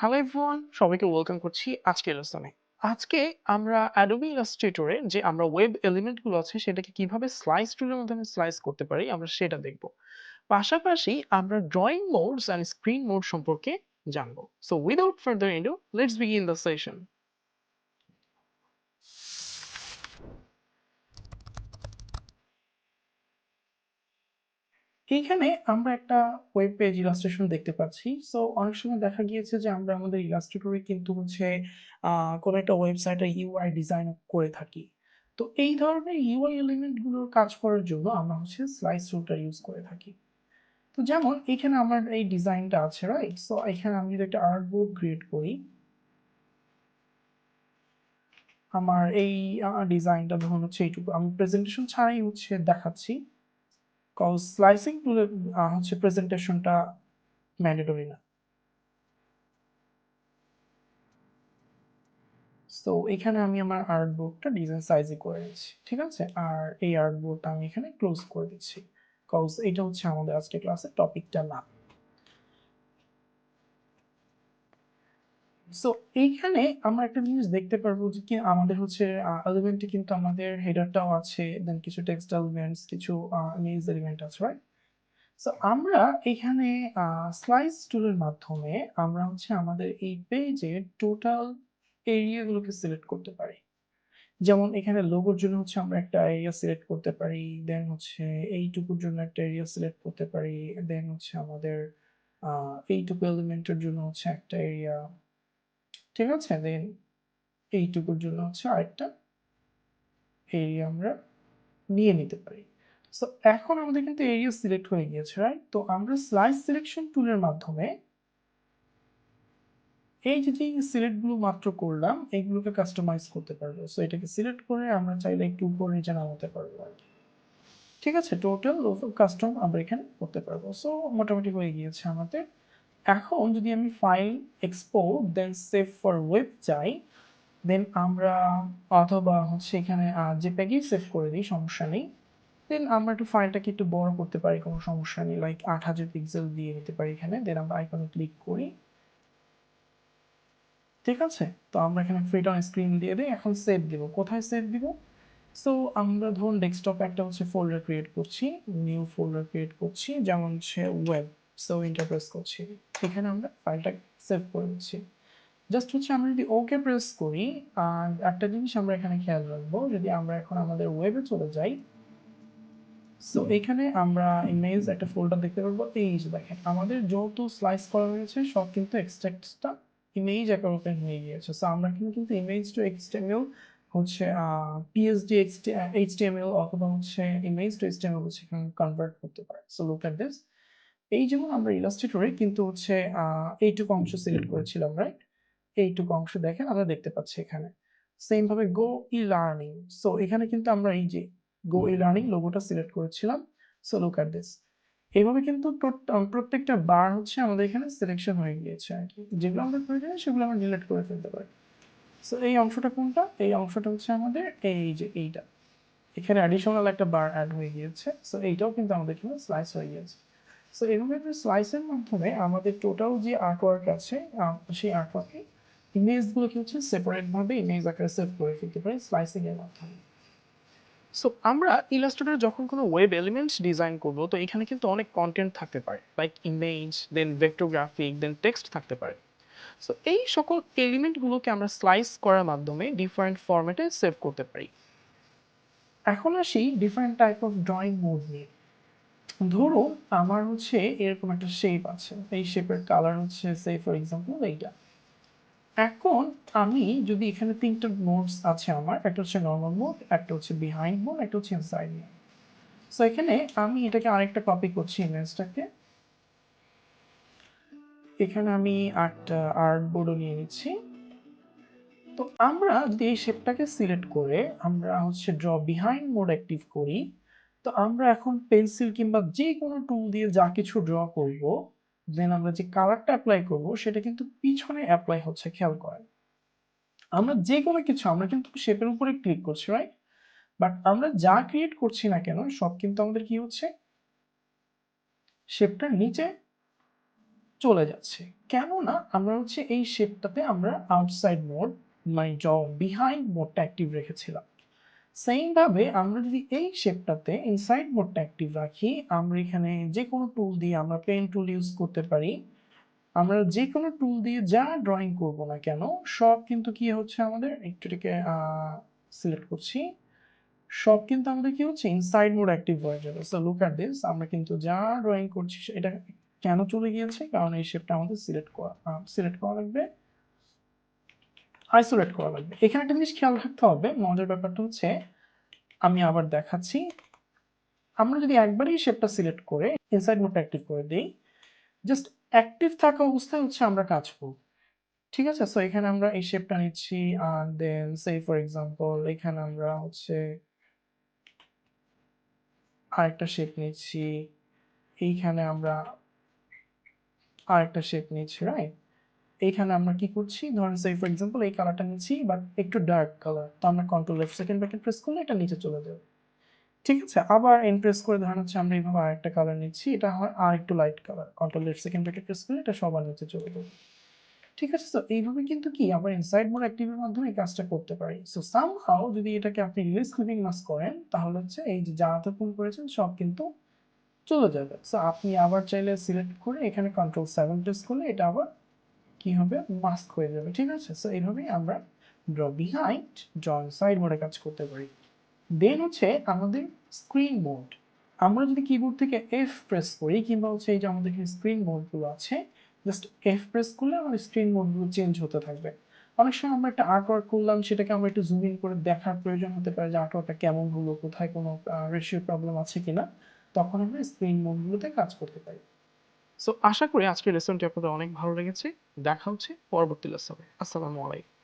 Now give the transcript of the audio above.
Hello everyone, সবাইকে welcome করছি আজকের লেসনে। আজকে আমরা Adobe Illustrator এ যে আমরা ওয়েব এলিমেন্ট গুলো আছে সেটাকে কিভাবে স্লাইস টুলের মাধ্যমে স্লাইস করতে পারি আমরা সেটা দেখব। পাশাপাশি আমরা drawing modes and screen mode সম্পর্কে জানবো। So without further edu let's begin the session. এইখানে আমরা একটা ওয়েব পেজ ইলাস্ট্রেশন দেখতে পাচ্ছি। সো অনেক সময় দেখা গিয়েছে যে আমরা আমাদের ইলাস্ট্রেটরে কিন্তু কোনো একটা ওয়েবসাইটের ইউআই ডিজাইন করে থাকি। তো এই ধরনের ইউআই এলিমেন্ট গুলোর কাজ করার জন্য আমরা স্লাইস টুলটা ইউজ করে থাকি। তো যেমন এখানে আমার এই ডিজাইনটা আছে, রাইট? সো এখানে আমি যদি একটা আর্টবোর্ড ক্রিয়েট করি, আমার এই ডিজাইনটা ধরুন এইটুকু আমি প্রেজেন্টেশন ছাড়াই দেখাচ্ছি। কজ স্লাইসিং টুলের প্রেজেন্টেশনটা ম্যান্ডেটরি না। সো এখানে আমি আমার আর্টবোর্ডটা ডিজাইন সাইজে করে নিচ্ছি, ঠিক আছে? আর এই আর্টবোর্ডটা আমি এখানে ক্লোজ করে দিচ্ছি, কজ এটা আমাদের আজকে ক্লাসের টপিকটা না। সো এইখানে আমরা একটা জিনিস দেখতে পারবো যে কি আমাদের এলিমেন্টে কিন্তু আমাদের হেডারটাও আছে, দেন কিছু টেক্সট এলিমেন্টস, কিছু ইমেজ এলিমেন্ট আছে, রাইট? সো আমরা এখানে স্লাইস টুলের মাধ্যমে আমরা আমাদের এই পেজের টোটাল এরিয়াগুলোকে সিলেক্ট করতে পারি। যেমন এখানে লোগোর জন্য আমরা একটা এরিয়া সিলেক্ট করতে পারি, দেন এইটুকুর জন্য একটা এরিয়া সিলেক্ট করতে পারি, দেন আমাদের এইটুকু এলিমেন্টের জন্য একটা এরিয়া, ঠিক আছে? দেন এইটুকুর জন্য আরেকটা এরিয়া আমরা নিয়ে নিতে পারি। সো এখন আমাদের কিন্তু এরিয়া সিলেক্ট হয়ে গিয়েছে, রাইট? তো আমরা স্লাইস সিলেকশন টুলের মাধ্যমে এই যে সিলেক্ট গুলো মাত্র করলাম এইগুলোকে কাস্টমাইজ করতে পারবো। সো এটাকে সিলেক্ট করে আমরা চাইলে একটু উপর নিচে নামাতে পারবো আর কি। ঠিক আছে, টোটাল কাস্টম আমরা এখানে করতে পারবো। সো মোটামুটি হয়ে গিয়েছে আমাদের। এখন যদি আমি file export then save for web চাই, দেন আমরা অথবা এখানে জেপিইজি সেভ করে দিই, সমস্যা নেই। দেন আমরা একটু ফাইলটাকে একটু বড় করতে পারি, কোনো সমস্যা নেই, লাইক 8000 পিক্সেল দিয়ে নিতে পারি এখানে। দেন আমরা আইকনে ক্লিক করি, ঠিক আছে? তো আমরা এখানে ফিট অন স্ক্রিন দিয়ে দিই। এখন সেভ দিব। কোথায় সেভ দিব? সো আমরা ধরুন ডেস্কটপে একটা ফোল্ডার ক্রিয়েট করছি, নিউ ফোল্ডার ক্রিয়েট করছি, যেমন ওয়েব। সো এন্টার প্রেস করছি। এখানে আমরা ফাইলটা সেভ করে দিচ্ছি। জাস্ট আমরা যদি ওকে প্রেস করি, আর একটা জিনিস আমরা এখানে খেয়াল রাখবো, যদি আমরা এখন আমাদের ওয়েবে চলে যাই, সো এখানে আমরা ইমেজ একটা ফোল্ডার দেখতে পারবো। এই যে দেখেন আমাদের যত স্লাইস করা হয়েছে সব কিন্তু এক্সট্রাক্টটা ইমেজ আকারে ওপেন হয়ে গিয়েছে। সো আমরা কিন্তু image to XHTML PSD HTML অথবা ইমেজ টু এইচটিএমএল এখানে কনভার্ট করতে পারি। So look at this. এই যেমন আমরা ইলাস্ট্রেটরে কিন্তু এইটুকু অংশ সিলেক্ট করেছিলাম, রাইট? এইটুকু অংশ দেখেন আমরা দেখতে পাচ্ছি এখানে। সেম ভাবে গো ই লার্নিং। সো এখানে কিন্তু আমরা এই যে গো ই লার্নিং লোগোটা সিলেক্ট করেছিলাম। So look at this. এইভাবে কিন্তু প্রত্যেকটা বার আমাদের এখানে সিলেকশন হয়ে গিয়েছে আর কি। যেগুলো আমাদের প্রয়োজন সেগুলো আমরা ডিলিট করে ফেলতে পারি। সো এই অংশটা কোনটা? এই অংশটা আমাদের এই যে এইটা। এখানে অ্যাডিশনাল একটা বার অ্যাড হয়ে গিয়েছে। সো এইটাও কিন্তু আমাদের এখানে স্লাইস হয়ে গিয়েছে। সো এভাবে স্লাইসের মাধ্যমে আমাদের টোটাল যে আর্টওয়ার্ক আছে সেই আর্টওয়ার্কে ইমেজগুলোকে সেপারেট ভাবে ইমেজ আকারে সেভ করে ফেলতে পারি স্লাইসিং এর মাধ্যমে। সো আমরা ইলাস্ট্রেটরে যখন কোনো ওয়েব এলিমেন্টস ডিজাইন করব, তো এখানে কিন্তু অনেক কন্টেন্ট থাকতে পারে, লাইক ইমেজ, দেন ভেক্টর গ্রাফিক, দেন টেক্সট থাকতে পারে। সো এই সকল এলিমেন্টগুলোকে আমরা স্লাইস করার মাধ্যমে ডিফারেন্ট ফরম্যাটে সেভ করতে পারি। এখন আসি different type of drawing mode নিয়ে। ধরুন আমার এরকম একটা শেপ আছে, এই শেপের কালার সে ফর এক্সাম্পল এইটা। এখন আমি যদি এখানে তিনটা মোডস আছে আমার, একটা নর্মাল মোড, একটা বিহাইন্ড মোড, একটা ইনসাইড মোড। সো এখানে আমি এটাকে আরেকটা কপি করছি ইমেজটাকে। এখানে আমি একটা আর্ট বোর্ডও নিয়ে নিচ্ছি। তো আমরা যদি এই শেপটাকে সিলেক্ট করে আমরা ড্র বিহাইন্ড মোড অ্যাক্টিভ করি, তো আমরা এখন পেন্সিল কিংবা যে কোনো টুল দিয়ে যা কিছু ড্র করব, দেন আমরা যে কালারটা অ্যাপ্লাই করব সেটা কিন্তু পিছনে অ্যাপ্লাই হচ্ছে, খেয়াল করেন। আমরা যে কোনো কিছু আমরা কিন্তু শেপের উপরে ক্লিক করছি, রাইট? বাট আমরা যা ক্রিয়েট করছি না কেন সব কিন্তু আমাদের কি শেপটার নিচে চলে যাচ্ছে। কেননা আমরা হচ্ছে এই শেপটাতে আমরা আউটসাইড মোড মানে বিহাইন্ড মোডটা অ্যাক্টিভ রেখেছিলাম। সেম ভাবে আমরা যদি এই শেপটাতে ইনসাইড মোডটা অ্যাক্টিভ রাখি, আমরা এখানে যে কোনো টুল দিয়ে আমরা পেন টুল ইউজ করতে পারি। আমরা যে কোনো টুল দিয়ে যা ড্রয়িং করব না কেন, সব কিন্তু কি হচ্ছে আমাদের একটু এটাকে সিলেক্ট করছি। সব কিন্তু আমাদের কি হচ্ছে ইনসাইড মোড অ্যাক্টিভ হয়ে যাবে। সো লুক এট দিস, আমরা কিন্তু যা ড্রয়িং করছি এটা কেন চলে গিয়েছে? কারণ এই শেপটা আমাদের সিলেক্ট করা লাগবে, আইসোলেট করা লাগবে। এখানে একটা জিনিস খেয়াল রাখতে হবে, মজার ব্যাপারটা হচ্ছে আমি আবার দেখাচ্ছি। আমরা যদি একবারই শেপটা সিলেক্ট করে ইনসাইড মোডটা অ্যাক্টিভ করে দেই, জাস্ট অ্যাক্টিভ থাকা অবস্থায় হচ্ছে আমরা কাজ করব। ঠিক আছে? সো এখানে আমরা এই শেপটা নিচ্ছি and then say for example এখানে আমরা হচ্ছে আরেকটা শেপ নিচ্ছি। এইখানে আমরা আরেকটা শেপ নিচ্ছি, রাইট? এইখানে আমরা কি করছি? ধরেন say for example এই কালারটা নিচ্ছি বাট একটু ডার্ক কালার। তো আমরা control left second bracket press করলে এটা নিচে চলে যাবে। ঠিক আছে? আবার প্রেস করে ধরেন হচ্ছে আমরা এইভাবে আরেকটা কালার নিচ্ছি। এটা হয় আরেকটু light colour. Control left second bracket press করলে এটা সবার নিচে চলে যাবে। ঠিক আছে? তো এইভাবে কিন্তু কি আমরা ইনসাইড মোড অ্যাক্টিভের মাধ্যমে এই কাজটা করতে পারি। সো সামহাউ যদি এটাকে আপনি রিলিজ ক্লিপিং মাস করেন তাহলে হচ্ছে এই যে যা এতক্ষণ করেছেন সব কিন্তু চলে যাবে। সো আপনি আবার চাইলে সিলেক্ট করে এখানে কন্ট্রোল 7 প্রেস করলে এটা আবার কি হবে? মাস্ক হয়ে যাবে। ঠিক আছে? সো এইভাবেই আমরা ড্র বিহাইন্ড, ড্র ইনসাইড মোডে কাজ করতে পারি। দেন হচ্ছে আমাদের স্ক্রিন মোড। আমরা যদি কিবোর্ড থেকে এফ প্রেস করি কিংবা হচ্ছে এই যে আমাদের এখানে স্ক্রিন মোডগুলো আছে, জাস্ট এফ প্রেস করলে আমাদের স্ক্রিন মোডগুলো চেঞ্জ হতে থাকবে। অনেক সময় আমরা একটা আর্ট ওয়ার্ক করলাম, সেটাকে আমরা একটু জুম ইন করে দেখার প্রয়োজন হতে পারে যে আর্ট ওয়ার্কটা কেমন হলো, কোথায় কোনো রেশিও প্রবলেম আছে কিনা। তখন আমরা স্ক্রিন মোডগুলোতে কাজ করতে পারি। সো আশা করি আজকের লেসনটি আপনাদের অনেক ভালো লেগেছে। দেখা হচ্ছে পরবর্তী লেসনে। আসসালামু আলাইকুম।